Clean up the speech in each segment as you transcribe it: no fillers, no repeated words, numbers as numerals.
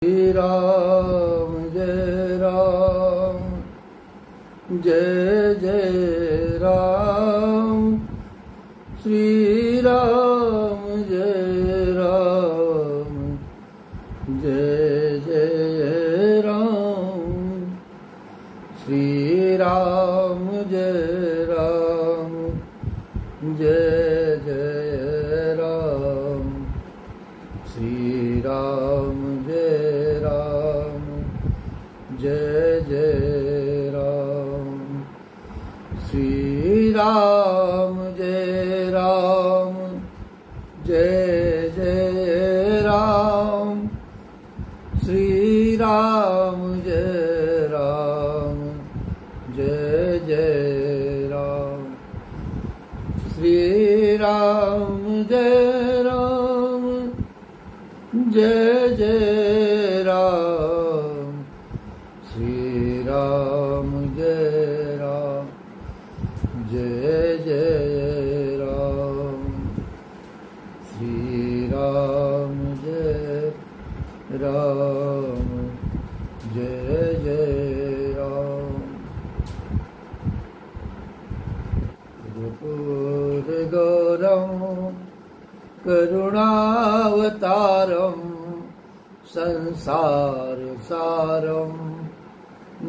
श्री राम जय राम, जय जय राम। श्री राम जय राम, जय जय राम। श्री राम जय राम, जय जय राम। श्री राम जय राम, जय जय राम। श्री राम जय राम, जय जय राम। श्री राम जय राम, जय जय राम। श्री राम जय राम, जय जय राम। श्री राम जय राम, जय जय राम। श्री राम जय राम, जय जय राम। गुरुपुर गौरम करुणावतारम, संसार सारम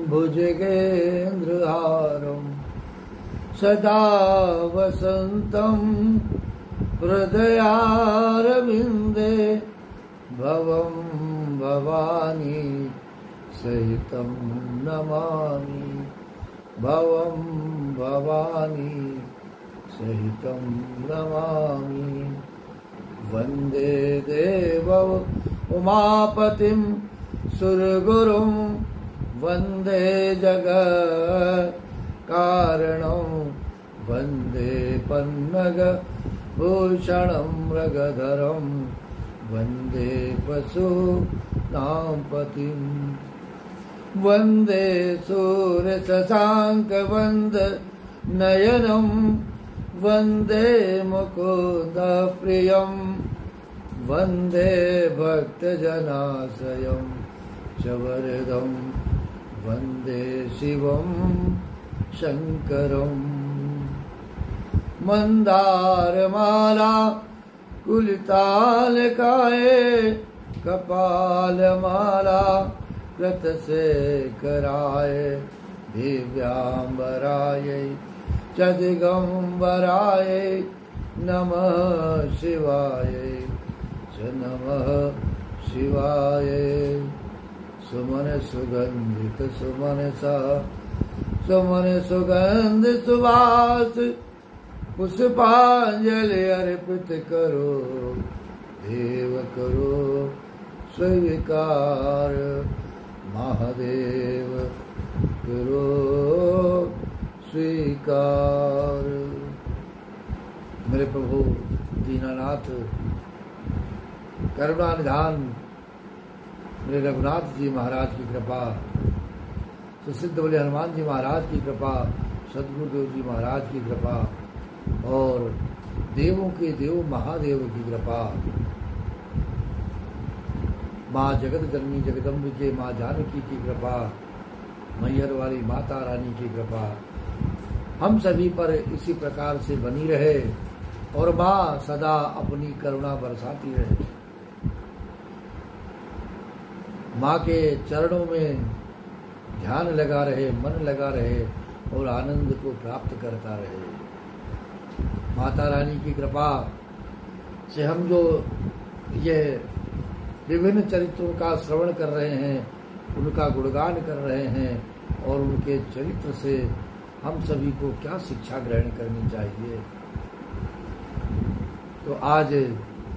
भुजगेन्द्रहारम, सदा वसंतम हृदयारविंदे, भवं भवानी सहितं नमामि। भवं भवानी सहितं नमामि। वंदे देवौ उमापतिं सुरगुरुं, वंदे जगत्कारणं, वंदे पन्नगभूषणं मृगधरं, वंदे पशूनां पतिं। वंदे सूर्यशशाङ्कवन्दनयनं, वंदे मुकुन्दप्रियं, वंदे भक्तजनाश्रयं च वरदं, वंदे शिवं शङ्करम्। मन्दारमाला कुलितालकाये, कपालमाला कृतशेखराय, दिव्याम्बरायै च दिगम्बराय नमः शिवाय च नमः शिवाय। सुमन सुगंधित सुमन सा, सुमन सुगंध सुवास, पुष्पांजलि अर्पित करो, देव करो स्वीकार, महादेव करो स्वीकार। मेरे प्रभु दीनानाथ करुणा निधान, मेरे रघुनाथ जी महाराज की कृपा, सुसिद्ध बोले हनुमान जी महाराज की कृपा, सदगुरुदेव जी महाराज की कृपा, और देवों के देव महादेव की कृपा, माँ जगत जननी जगदम्बिके माँ जानकी की कृपा, मैहर वाली माता रानी की कृपा हम सभी पर इसी प्रकार से बनी रहे, और माँ सदा अपनी करुणा बरसाती रहे। माँ के चरणों में ध्यान लगा रहे, मन लगा रहे, और आनंद को प्राप्त करता रहे। माता रानी की कृपा से हम जो ये विभिन्न चरित्रों का श्रवण कर रहे हैं, उनका गुणगान कर रहे हैं, और उनके चरित्र से हम सभी को क्या शिक्षा ग्रहण करनी चाहिए। तो आज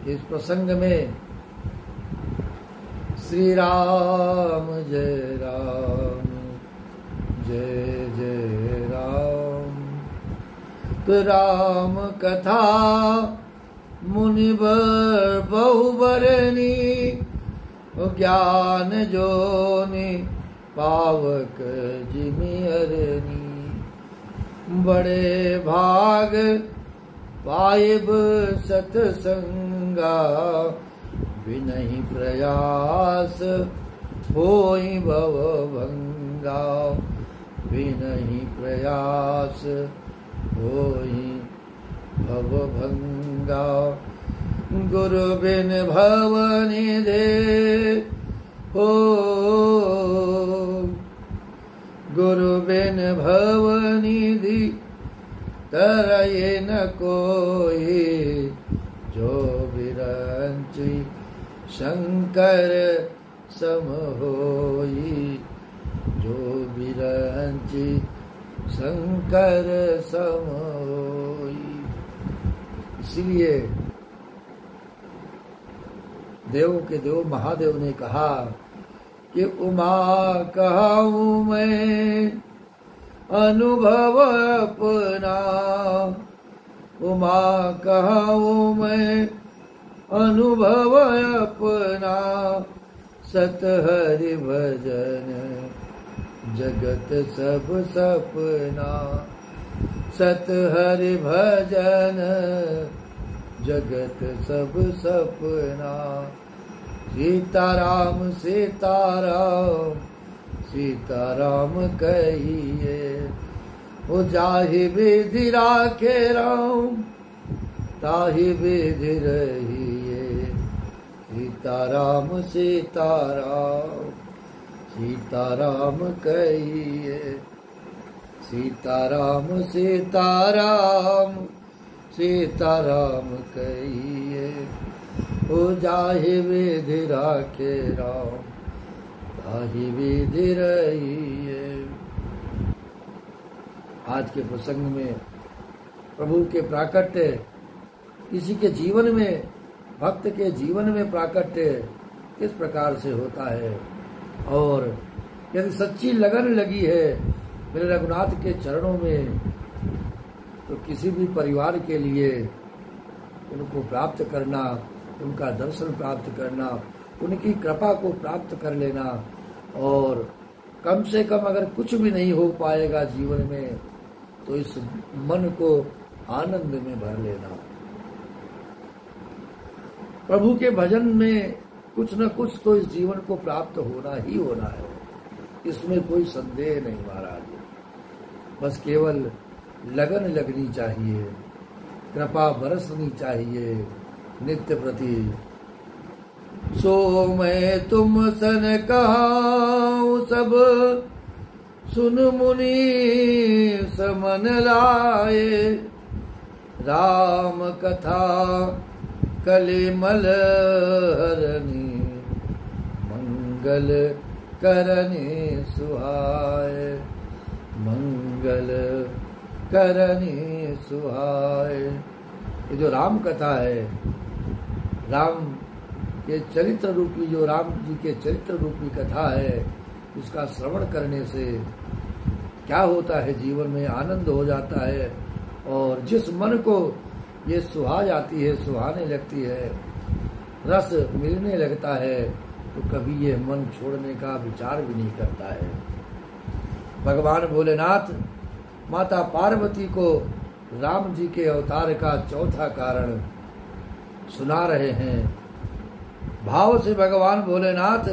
इस प्रसंग में श्री राम जय राम, जय जय राम। तो राम कथा मुनिवर बहुबरनी, ज्ञान जोनि पावक जिमियरनी। बड़े भाग पाइब सतसंगा, बिनहि प्रयास होई भव भंगा, बिनहि प्रयास होई भव भंगा। गुरु बिन भव निधे हो, गुरु बिन भव निधि तरये न कोई। जो बिरंची शंकर सम होई, जो बिरंची शंकर सम होई। इसलिए देवों के देव महादेव ने कहा कि उमा कहूँ मैं अनुभव अपना, उमा कहूँ मैं अनुभव अपना। सत हरि भजन जगत सब सपना, सत हरि भजन जगत सब सपना। सीताराम सीताराम सीताराम कहिए, ओ जाहि विधि राखे राम ताहि विधि रहिए। सीताराम सीताराम सीताराम कहिए, सीताराम सीताराम सीताराम कहिए। ओ जाहि विधि राखे राम ताहि विधि रहिए। आज के प्रसंग में प्रभु के प्राकट्य किसी के जीवन में, भक्त के जीवन में प्राकट्य किस प्रकार से होता है, और यदि सच्ची लगन लगी है मेरे रघुनाथ के चरणों में, तो किसी भी परिवार के लिए उनको प्राप्त करना, उनका दर्शन प्राप्त करना, उनकी कृपा को प्राप्त कर लेना, और कम से कम अगर कुछ भी नहीं हो पाएगा जीवन में तो इस मन को आनंद में भर लेना। प्रभु के भजन में कुछ न कुछ तो इस जीवन को प्राप्त होना ही होना है, इसमें कोई संदेह नहीं महाराज। बस केवल लगन लगनी चाहिए, कृपा बरसनी चाहिए नित्य प्रति। सो मैं तुम सन कहूँ सब सुन मुनि समन लाए। राम कथा कलिमल हरनी मंगल करने सुहाए, मंगल करने सुहाए। ये जो राम कथा है, राम के चरित्र रूपी, जो राम जी के चरित्र रूपी कथा है, उसका श्रवण करने से क्या होता है, जीवन में आनंद हो जाता है, और जिस मन को ये सुहा जाती है, सुहाने लगती है, रस मिलने लगता है, तो कभी ये मन छोड़ने का विचार भी नहीं करता है। भगवान भोलेनाथ माता पार्वती को राम जी के अवतार का चौथा कारण सुना रहे हैं। भाव से भगवान भोलेनाथ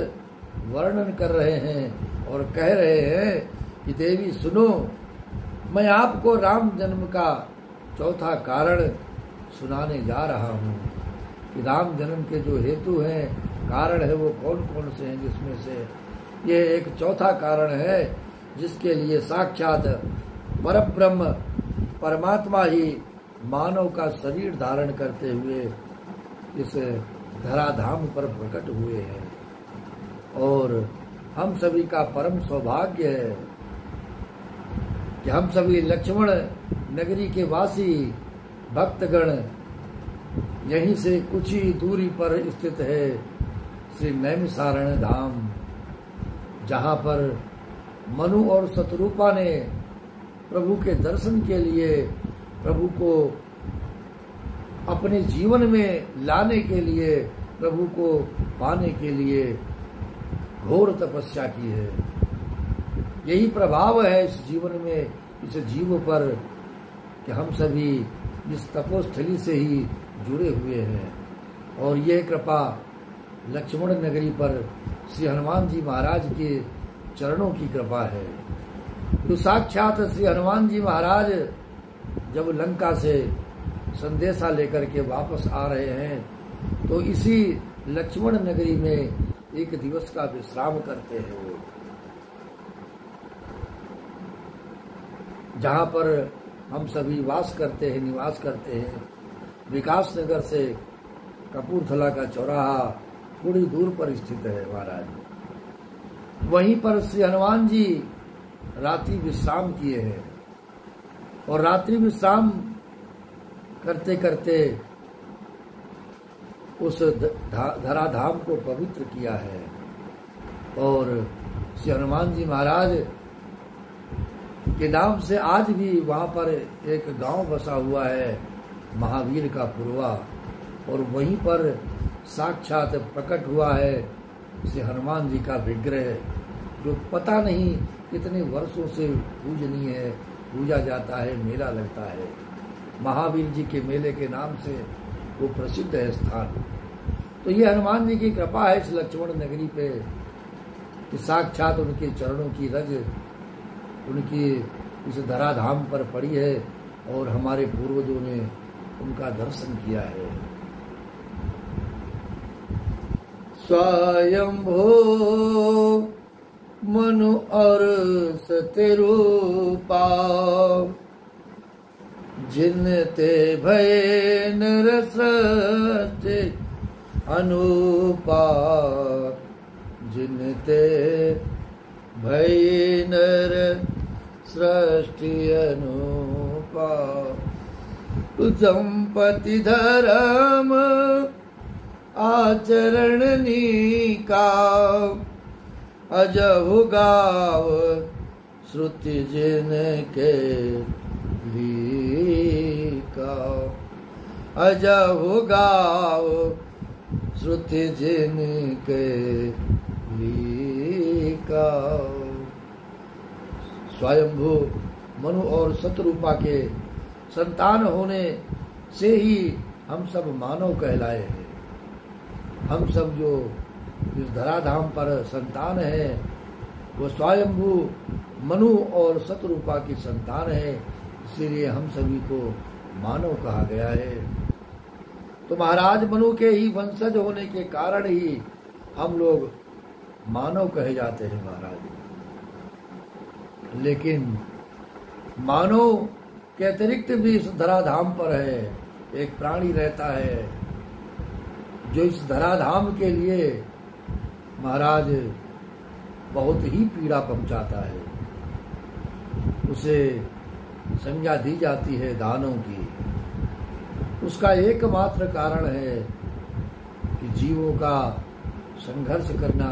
वर्णन कर रहे हैं और कह रहे हैं कि देवी सुनो, मैं आपको राम जन्म का चौथा कारण सुनाने जा रहा हूँ कि राम जन्म के जो हेतु हैं, कारण है, वो कौन कौन से हैं, जिसमें से ये एक चौथा कारण है जिसके लिए साक्षात परब्रह्म परमात्मा ही मानव का शरीर धारण करते हुए इस धराधाम पर प्रकट हुए हैं। और हम सभी का परम सौभाग्य है कि हम सभी लक्ष्मण नगरी के वासी भक्तगण यहीं से कुछ ही दूरी पर स्थित है श्री नैमिषारण्य धाम, जहाँ पर मनु और शतरूपा ने प्रभु के दर्शन के लिए, प्रभु को अपने जीवन में लाने के लिए, प्रभु को पाने के लिए घोर तपस्या की है। यही प्रभाव है इस जीवन में, इस जीव पर, कि हम सभी इस तपोस्थली से ही जुड़े हुए हैं। और यह कृपा लक्ष्मण नगरी पर श्री हनुमान जी महाराज के चरणों की कृपा है। तो साक्षात श्री हनुमान जी महाराज जब लंका से संदेशा लेकर के वापस आ रहे हैं तो इसी लक्ष्मण नगरी में एक दिवस का विश्राम करते हैं वो, जहाँ पर हम सभी वास करते हैं, निवास करते हैं। विकास नगर से कपूरथला का चौराहा थोड़ी दूर पर स्थित है महाराज। वहीं पर श्री हनुमान जी रात्रि विश्राम किए हैं और रात्रि विश्राम करते करते उस धराधाम को पवित्र किया है। और श्री हनुमान जी महाराज के नाम से आज भी वहाँ पर एक गांव बसा हुआ है, महावीर का पुरवा, और वहीं पर साक्षात प्रकट हुआ है श्री हनुमान जी का विग्रह, जो पता नहीं कितने वर्षों से पूजनीय है, पूजा जाता है, मेला लगता है। महावीर जी के मेले के नाम से वो प्रसिद्ध है स्थान। तो ये हनुमान जी की कृपा है इस लक्ष्मण नगरी पे कि साक्षात उनके चरणों की रज उनकी इस धराधाम पर पड़ी है और हमारे पूर्वजों ने उनका दर्शन किया है। स्वयंभो मनु और सतरूपा जिनते भय नर सृष्टि अनुपा, जिनते भय नर सृष्टि अनुपा। संपत्ति धर्म आचरण नीका, अजहु गाव श्रुति जिनके लीका। अजहु गाव श्रुति जिनके लीका। स्वयंभू मनु और शतरूपा के संतान होने से ही हम सब मानव कहलाए हैं। हम सब जो इस धराधाम पर संतान है वो स्वयंभू मनु और शतरूपा की संतान है, इसीलिए हम सभी को मानव कहा गया है। तो महाराज मनु के ही वंशज होने के कारण ही हम लोग मानव कहे जाते हैं महाराज। लेकिन मानव के अतिरिक्त भी इस धराधाम पर है एक प्राणी रहता है जो इस धराधाम के लिए महाराज बहुत ही पीड़ा पहुंचाता है। उसे संज्ञा दी जाती है दानों की। उसका एकमात्र कारण है कि जीवों का संघर्ष करना,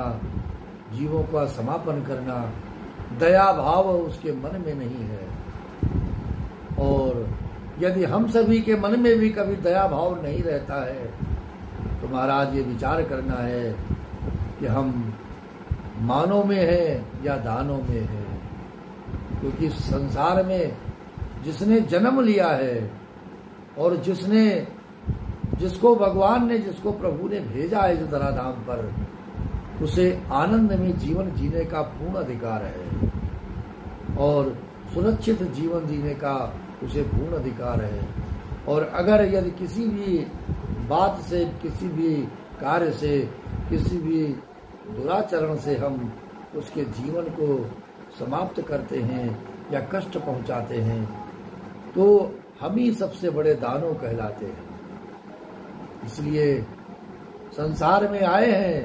जीवों का समापन करना। दया भाव उसके मन में नहीं है। और यदि हम सभी के मन में भी कभी दया भाव नहीं रहता है तो महाराज ये विचार करना है कि हम मानव में हैं या दानों में हैं। क्योंकि संसार में जिसने जन्म लिया है और जिसको भगवान ने, जिसको प्रभु ने भेजा है इस धराधाम पर, उसे आनंद में जीवन जीने का पूर्ण अधिकार है और सुरक्षित जीवन जीने का उसे पूर्ण अधिकार है। और अगर यदि किसी भी बात से, किसी भी कार्य से, किसी भी दुराचरण से हम उसके जीवन को समाप्त करते हैं या कष्ट पहुंचाते हैं तो हम ही सबसे बड़े दानव कहलाते हैं। इसलिए संसार में आए हैं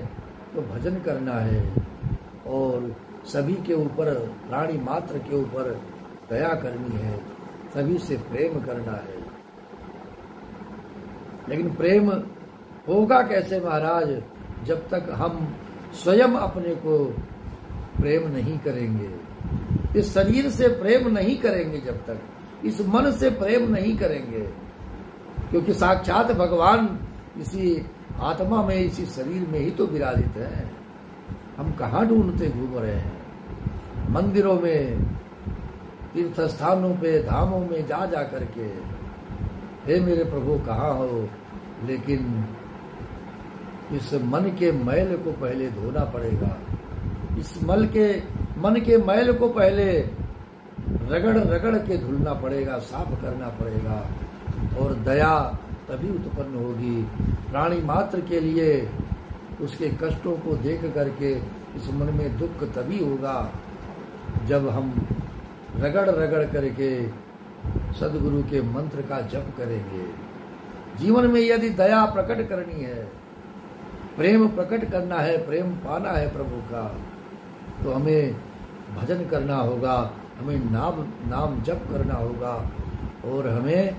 तो भजन करना है और सभी के ऊपर, प्राणी मात्र के ऊपर दया करनी है, सभी से प्रेम करना है। लेकिन प्रेम होगा कैसे महाराज जब तक हम स्वयं अपने को प्रेम नहीं करेंगे, इस शरीर से प्रेम नहीं करेंगे, जब तक इस मन से प्रेम नहीं करेंगे। क्योंकि साक्षात भगवान इसी आत्मा में, इसी शरीर में ही तो विराजित है। हम कहाँ ढूंढते घूम रहे हैं? मंदिरों में, तीर्थ स्थानों पे, धामों में जा जा करके हे मेरे प्रभु कहाँ हो, लेकिन इस मन के मैल को पहले धोना पड़ेगा। इस मन के मैल को पहले रगड़ रगड़ के धुलना पड़ेगा, साफ करना पड़ेगा, और दया तभी उत्पन्न होगी। प्राणी मात्र के लिए उसके कष्टों को देख करके इस मन में दुख तभी होगा जब हम रगड़ रगड़ करके सद्गुरु के मंत्र का जप करेंगे। जीवन में यदि दया प्रकट करनी है, प्रेम प्रकट करना है, प्रेम पाना है प्रभु का, तो हमें भजन करना होगा, हमें नाम जप करना होगा, और हमें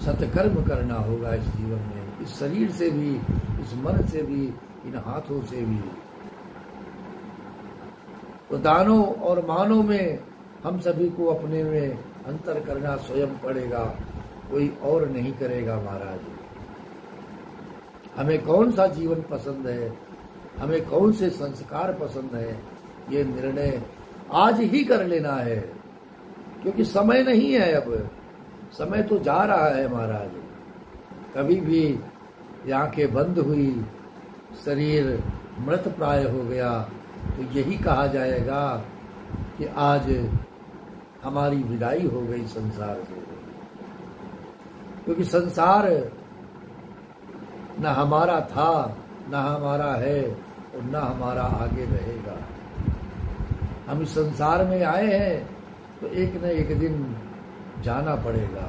सत्कर्म करना होगा इस जीवन में, इस शरीर से भी, इस मन से भी, इन हाथों से भी। तो दानों और मानों में हम सभी को अपने में अंतर करना स्वयं पड़ेगा, कोई और नहीं करेगा महाराज। हमें कौन सा जीवन पसंद है, हमें कौन से संस्कार पसंद है, ये निर्णय आज ही कर लेना है, क्योंकि समय नहीं है। अब समय तो जा रहा है महाराज। कभी भी आंखें बंद हुई, शरीर मृत प्राय हो गया, तो यही कहा जाएगा कि आज हमारी विदाई हो गई संसार से, क्योंकि संसार न हमारा था, न हमारा है, और न हमारा आगे रहेगा। हम इस संसार में आए हैं तो एक न एक दिन जाना पड़ेगा।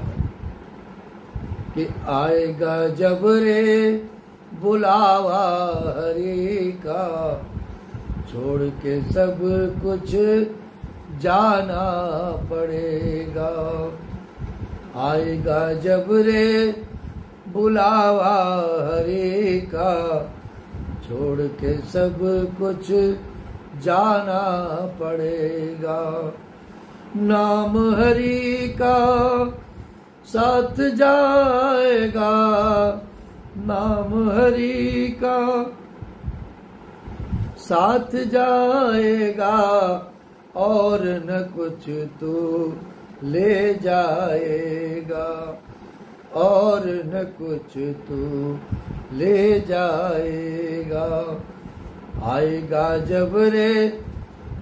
कि आएगा जब रे बुलावा हरि का, छोड़ के सब कुछ जाना पड़ेगा। आएगा जब रे बुलावा हरि का, छोड़ के सब कुछ जाना पड़ेगा। नाम हरि का साथ जाएगा, नाम हरि का साथ जाएगा, और न कुछ तू ले जाएगा, और न कुछ तू ले जाएगा। आएगा जब रे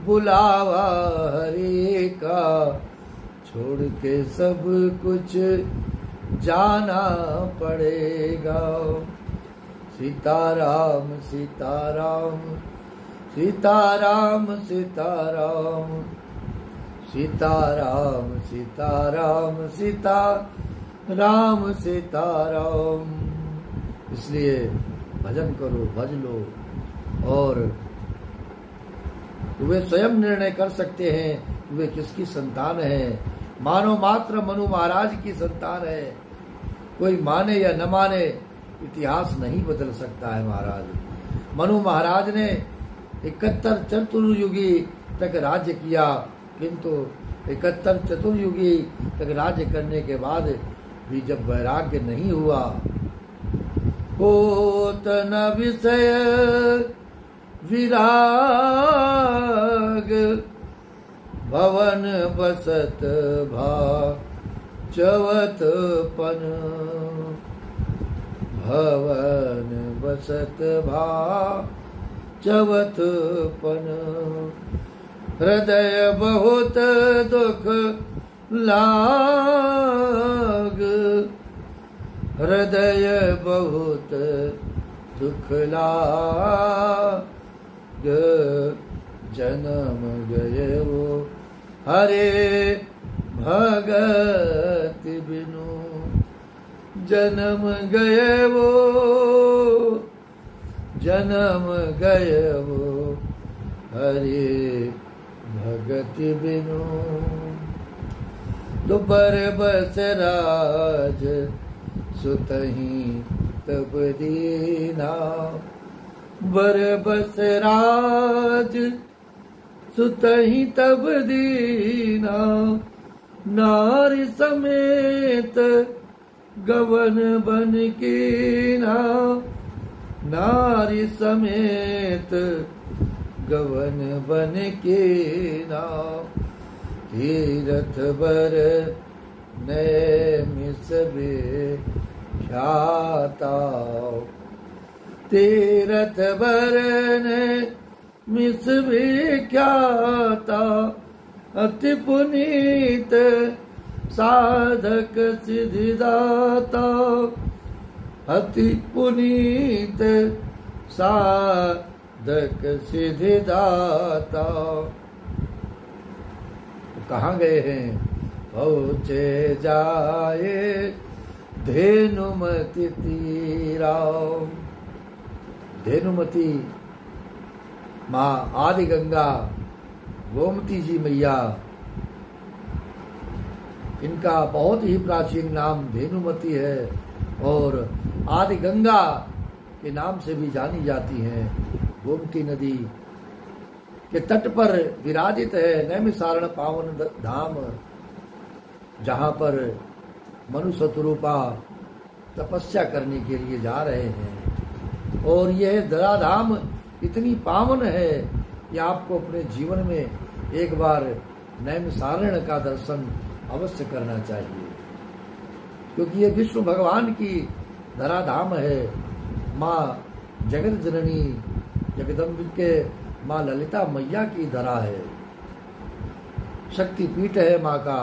बुलावा हरि का, छोड़ के सब कुछ जाना पड़ेगा। सीताराम सीताराम सीताराम सीताराम सीताराम सीताराम सीताराम सीताराम। इसलिए भजन करो, भज लो, और वे स्वयं निर्णय कर सकते हैं वे किसकी संतान है। मानो मात्र मनु महाराज की संतान है। कोई माने या न माने, इतिहास नहीं बदल सकता है महाराज। मनु महाराज ने 71 चतुर्युगी तक राज्य किया, किंतु 71 चतुर्युगी तक राज्य करने के बाद भी जब वैराग्य नहीं हुआ, होत न विषय विराग, भवन बसत चवत पन, भवन बसत चवत पन। हृदय बहुत दुख लाग, हृदय बहुत दुख लाग, जन्म गए वो हरे भगत बिनु, जन्म गए वो, जन्म गए वो हरे भगत बिनु। दुबर बस राज सुतहि तब दीना, बर बस राज सुतहि तब दीना, नारी समेत गवन बन कीना, नारी समेत गवन बन कीना। तीरथ बर नए मिसबे ख्याता, तीरथ बरन मिस विख्याता, अति पुनीत साधक सिद्धिदाता, अति पुनीत साधक सिद्धिदाता। तो कहाँ गए हैं? पहुँचे जाए धेनुमति तीरा। धेनुमति माँ आदि गंगा गोमती जी मैया, इनका बहुत ही प्राचीन नाम धेनुमति है और आदि गंगा के नाम से भी जानी जाती हैं। गोमती नदी के तट पर विराजित है नैमिषारण पावन धाम, जहाँ पर मनुष्य शतरूपा तपस्या करने के लिए जा रहे हैं। और यह धराधाम इतनी पावन है कि आपको अपने जीवन में एक बार नैमिषारण्य का दर्शन अवश्य करना चाहिए, क्योंकि ये विष्णु भगवान की धराधाम है। माँ जगत जननी जगदम्बिके माँ ललिता मैया की धरा है, शक्ति पीठ है माँ का।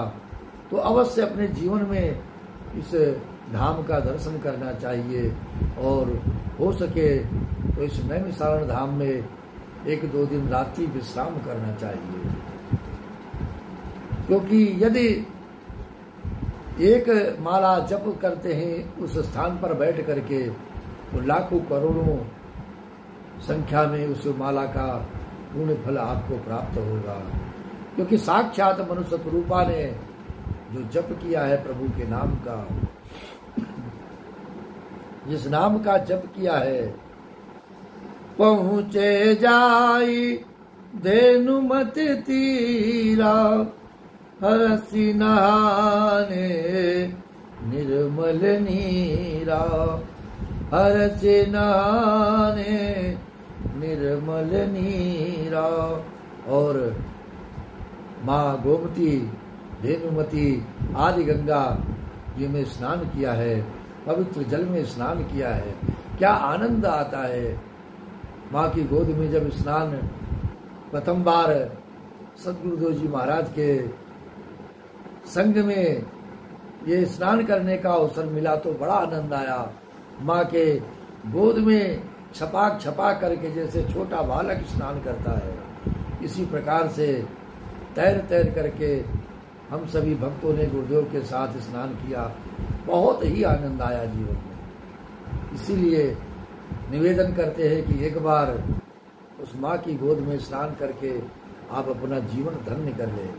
तो अवश्य अपने जीवन में इस धाम का दर्शन करना चाहिए और हो सके तो इस नैमिषारण्य धाम में 1-2 दिन रात्रि विश्राम करना चाहिए, क्योंकि यदि एक माला जप करते हैं उस स्थान पर बैठ करके, तो लाखों करोड़ों संख्या में उस माला का पुण्य फल आपको प्राप्त होगा। क्योंकि साक्षात मनुष्य स्वरूपा ने जो जप किया है प्रभु के नाम का, जिस नाम का जप किया है, पहुँचे जाई धेनुमति तीरा, हरसि नहाने निर्मल नीरा, हरसि नहाने निर्मल नीरा। और माँ गोमती धेनुमती आदि गंगा जी में स्नान किया है, पवित्र जल में स्नान किया है। क्या आनंद आता है माँ की गोद में जब स्नान प्रथम बार सद्गुरुदेव जी महाराज के संग में ये स्नान करने का अवसर मिला तो बड़ा आनंद आया। माँ के गोद में छपाक छपा करके जैसे छोटा बालक स्नान करता है, इसी प्रकार से तैर तैर करके हम सभी भक्तों ने गुरुदेव के साथ स्नान किया। बहुत ही आनंद आया जीवन में। इसीलिए निवेदन करते हैं कि एक बार उस माँ की गोद में स्नान करके आप अपना जीवन धन्य कर लें,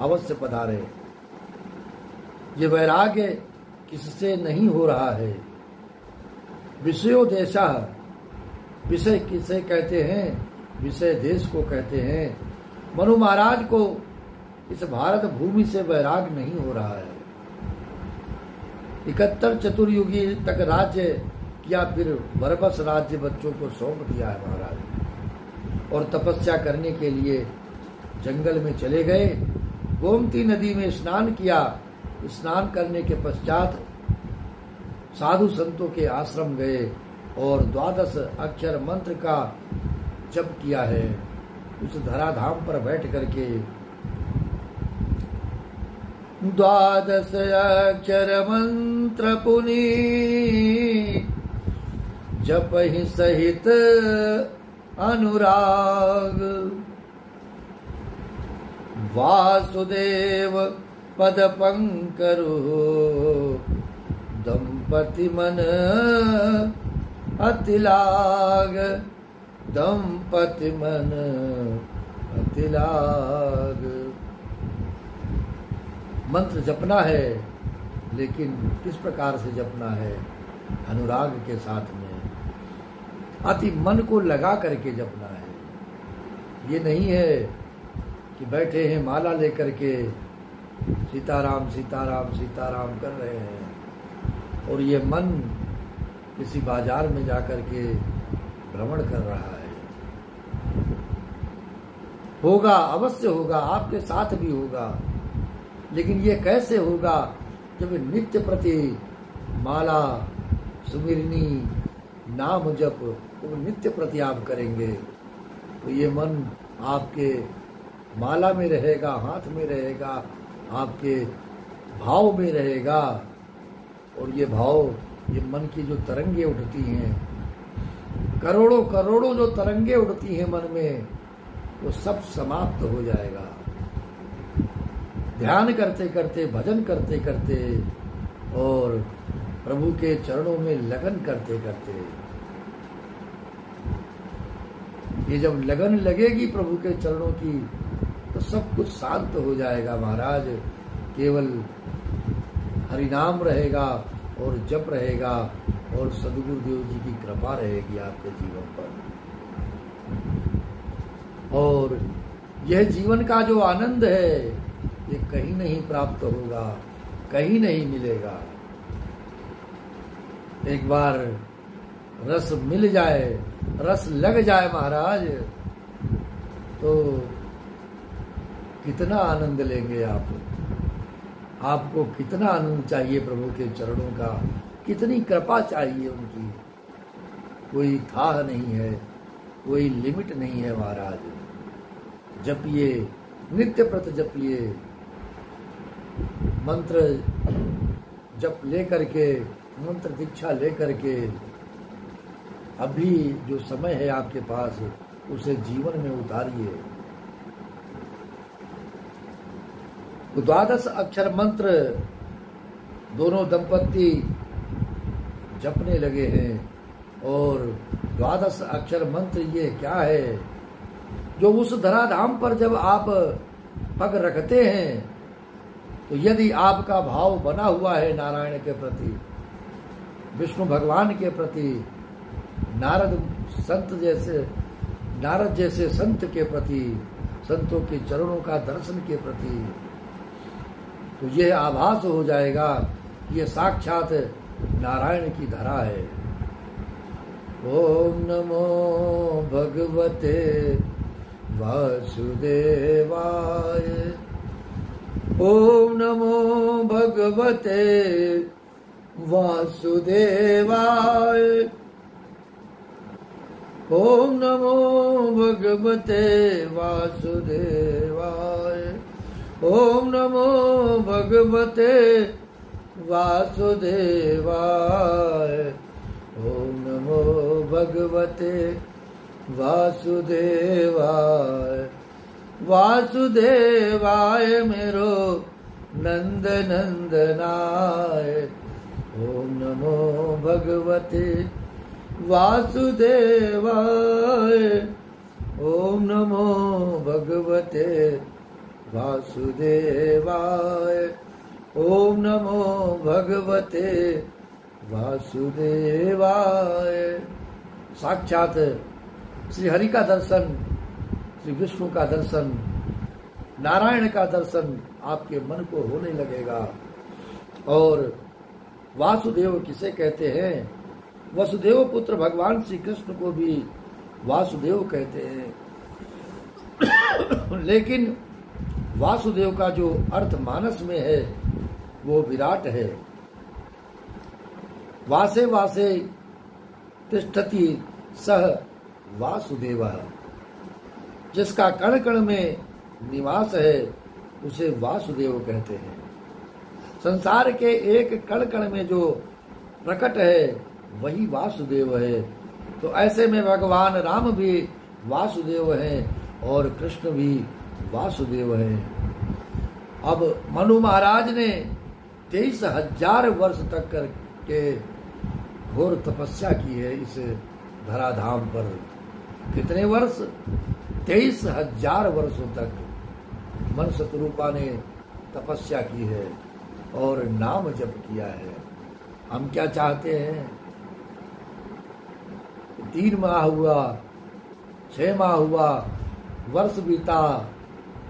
अवश्य पधारे। ये वैराग्य किससे नहीं हो रहा है। विषयोदेशा, विषय किसे कहते हैं? विषय देश को कहते हैं। मनु महाराज को इस भारत भूमि से वैराग नहीं हो रहा है। 71 चतुर्युगी तक राज्य किया, फिर बरबस राज्य बच्चों को सौंप दिया है महाराज, और तपस्या करने के लिए जंगल में चले गए। गोमती नदी में स्नान किया। स्नान करने के पश्चात साधु संतों के आश्रम गए और 12 अक्षर मंत्र का जप किया है। उस धराधाम पर बैठ करके 12 अक्षर मंत्र पुनि जप ही सहित अनुराग, वासुदेव पद पंकरु दंपति मन अतिलाग, दंपति मन अतिलाग। मंत्र जपना है, लेकिन किस प्रकार से जपना है? अनुराग के साथ में, अति मन को लगा करके जपना है। ये नहीं है कि बैठे हैं माला लेकर के सीताराम सीताराम सीताराम कर रहे हैं और ये मन किसी बाजार में जाकर के भ्रमण कर रहा है। होगा, अवश्य होगा, आपके साथ भी होगा, लेकिन ये कैसे होगा? जब नित्य प्रति माला, सुमिरनी, नाम जप वो नित्य प्रति आप करेंगे तो ये मन आपके माला में रहेगा, हाथ में रहेगा, आपके भाव में रहेगा। और ये भाव, ये मन की जो तरंगे उठती हैं, करोड़ों करोड़ों जो तरंगे उठती हैं मन में, वो सब समाप्त हो जाएगा। ध्यान करते करते, भजन करते करते और प्रभु के चरणों में लगन करते करते, ये जब लगन लगेगी प्रभु के चरणों की तो सब कुछ शांत हो जाएगा महाराज। केवल हरिनाम रहेगा और जप रहेगा और सद्गुरुदेव जी की कृपा रहेगी आपके जीवन पर। और यह जीवन का जो आनंद है ये कहीं नहीं प्राप्त होगा, कहीं नहीं मिलेगा। एक बार रस मिल जाए, रस लग जाए महाराज, तो कितना आनंद लेंगे आप। आपको कितना आनंद चाहिए प्रभु के चरणों का, कितनी कृपा चाहिए उनकी, कोई था नहीं है, कोई लिमिट नहीं है महाराज। जपिए, नित्य प्रत जपिए, मंत्र जप लेकर के, मंत्र दीक्षा लेकर के अभी जो समय है आपके पास उसे जीवन में उतारिए। तो 12 अक्षर मंत्र दोनों दंपत्ति जपने लगे हैं। और 12 अक्षर मंत्र ये क्या है, जो उस धराधाम पर जब आप पग रखते हैं तो यदि आपका भाव बना हुआ है नारायण के प्रति, विष्णु भगवान के प्रति, नारद जैसे संत के प्रति, संतों के चरणों का दर्शन के प्रति, तो यह आभास हो जाएगा कि ये साक्षात नारायण की धरा है। ओम नमो भगवते वासुदेवाय, ओम नमो भगवते वासुदेवाय, ओम नमो भगवते वासुदेवाय, ओम नमो भगवते वासुदेवाय, ओम नमो भगवते वासुदेवाय। वासुदेवाय मेरो नंद नंदनाय, ओम नमो भगवते वासुदेवाय, ओम नमो भगवते वासुदेवाय, ओम नमो भगवते वासुदेवाय। साक्षात श्री हरि का दर्शन, श्री विष्णु का दर्शन, नारायण का दर्शन आपके मन को होने लगेगा। और वासुदेव किसे कहते हैं? वसुदेव पुत्र भगवान श्री कृष्ण को भी वासुदेव कहते हैं। लेकिन वासुदेव का जो अर्थ मानस में है वो विराट है। वासे वासे तिष्ठति सह वासुदेवः, जिसका कण कण में निवास है उसे वासुदेव कहते हैं। संसार के एक कण कण में जो प्रकट है वही वासुदेव है। तो ऐसे में भगवान राम भी वासुदेव हैं और कृष्ण भी वासुदेव हैं। अब मनु महाराज ने 23,000 वर्ष तक करके घोर तपस्या की है इस धराधाम पर। कितने वर्ष? 23,000 वर्षों तक मन शतरूपा ने तपस्या की है और नाम जप किया है। हम क्या चाहते हैं? 3 माह हुआ, 6 माह हुआ, वर्ष बीता,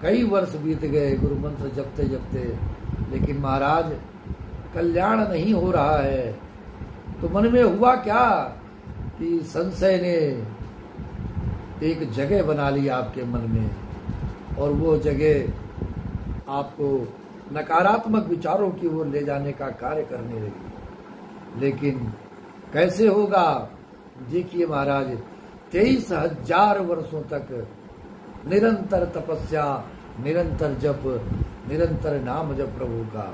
कई वर्ष बीत गए गुरु मंत्र जपते जपते, लेकिन महाराज कल्याण नहीं हो रहा है। तो मन में हुआ क्या कि संशय ने एक जगह बना ली आपके मन में, और वो जगह आपको नकारात्मक विचारों की ओर ले जाने का कार्य करने लगी। लेकिन कैसे होगा? देखिए महाराज, 23,000 वर्षों तक निरंतर तपस्या, निरंतर जप, निरंतर नाम जप प्रभु का,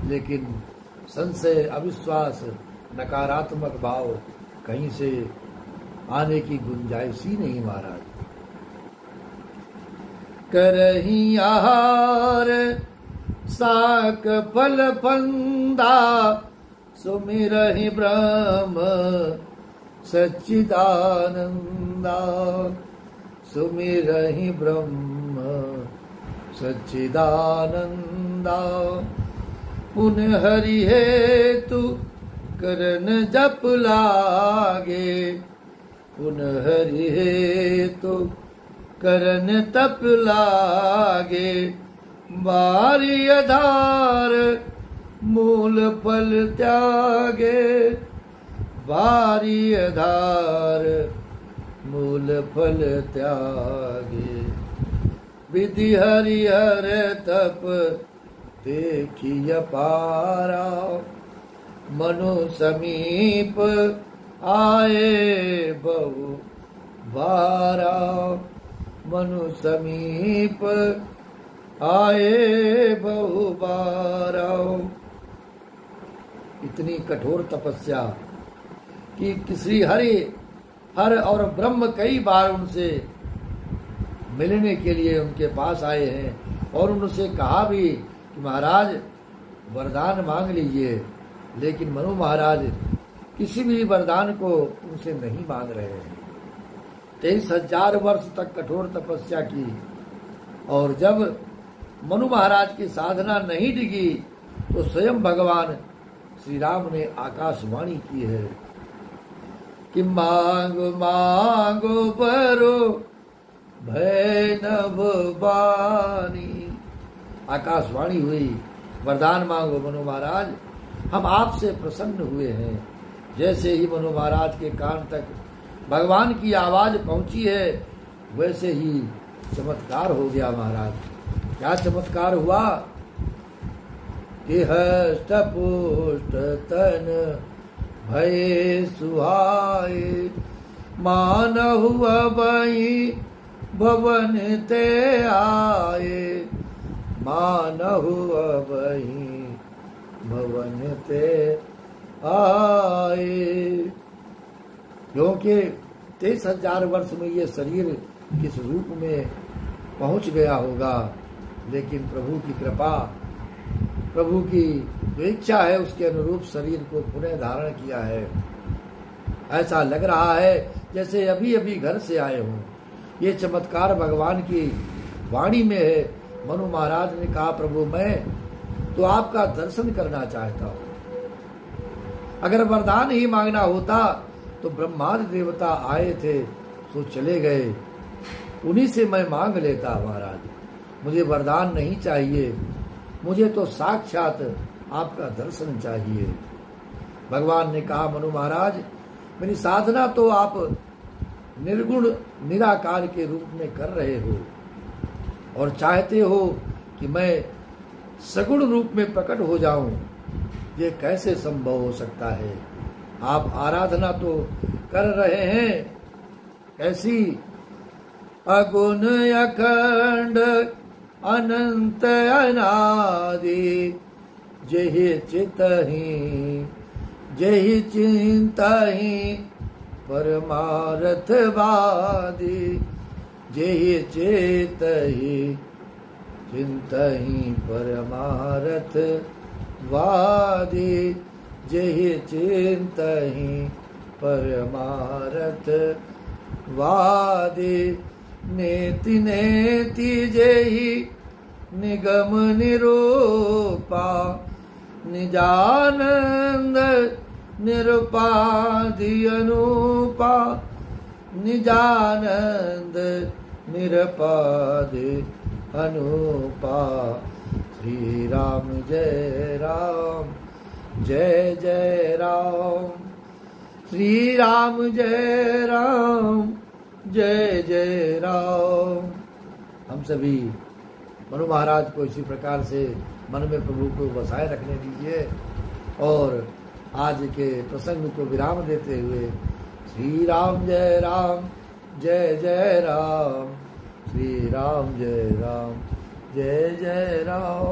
लेकिन संशय, अविश्वास, नकारात्मक भाव कहीं से आने की गुंजाइश ही नहीं महाराज। करही आहार साक फल फंदा, सुमिरहि ब्रह्म सच्चिदानंदा, सुमिरहि ब्रह्म सच्चिदानंदा। पुन हरि हेतु करन जप लागे, पुन हरि हेतु करन तप लागे। बारी आधार मूल फल त्यागे, बारी आधार मूल फल त्यागे। विधि हरिहर तप देखिय पारा, मनु समीप आए बहु बारा, मनु समीप आए बहु बारा। इतनी कठोर तपस्या कि किसी हर और ब्रह्म कई बार उनसे मिलने के लिए उनके पास आए हैं और उनसे कहा भी कि महाराज वरदान मांग लीजिए, लेकिन मनु महाराज किसी भी वरदान को उनसे नहीं मांग रहे हैं। 23,000 वर्ष तक कठोर तपस्या की और जब मनु महाराज की साधना नहीं डिगी तो स्वयं भगवान श्री राम ने आकाशवाणी की है कि मांगो मांगो बरो भय नभ बानी। आकाशवाणी हुई, वरदान मांगो मनु महाराज, हम आपसे प्रसन्न हुए हैं। जैसे ही मनु महाराज के कान तक भगवान की आवाज पहुंची है, वैसे ही चमत्कार हो गया महाराज। क्या चमत्कार हुआ कि हष्ट पुष्ट तन भय सुहाए, मानहु अबहि भवन ते आए, मानहु अबहि भवन ते आए। क्योंकि 23,000 वर्ष में ये शरीर किस रूप में पहुंच गया होगा, लेकिन प्रभु की कृपा, प्रभु की जो इच्छा है उसके अनुरूप शरीर को पुनः धारण किया है। ऐसा लग रहा है जैसे अभी अभी घर से आए हों। ये चमत्कार भगवान की वाणी में है। मनु महाराज ने कहा, प्रभु मैं तो आपका दर्शन करना चाहता हूँ। अगर वरदान ही मांगना होता तो ब्रह्मादि देवता आए थे तो चले गए, उन्हीं से मैं मांग लेता महाराज। मुझे वरदान नहीं चाहिए, मुझे तो साक्षात आपका दर्शन चाहिए। भगवान ने कहा, मनु महाराज मेरी साधना तो आप निर्गुण निराकार के रूप में कर रहे हो और चाहते हो कि मैं सगुण रूप में प्रकट हो जाऊं। ये कैसे संभव हो सकता है? आप आराधना तो कर रहे हैं, कैसी? अगुण अखंड अनंत अनादि, जेहि चितहि जेहि चिंतहि परमार्थ वादी, जेहि चेतहि चिंतहि परमार्थ वादी, जेहि चिंतहि परमार्थ वादी। नेति नेति जेहि निगम निरूपा, निजानंद निरुपाधि अनुपा, निजानंद निरुपाधि अनुपा। श्री राम जय राम, जय जय राम, श्री राम जय राम, जय जय राम। हम सभी मनु महाराज को इसी प्रकार से मन में प्रभु को बसाए रखने दीजिए और आज के प्रसंग को विराम देते हुए श्री राम जय राम जय जय राम, श्री राम जय राम जय जय राम।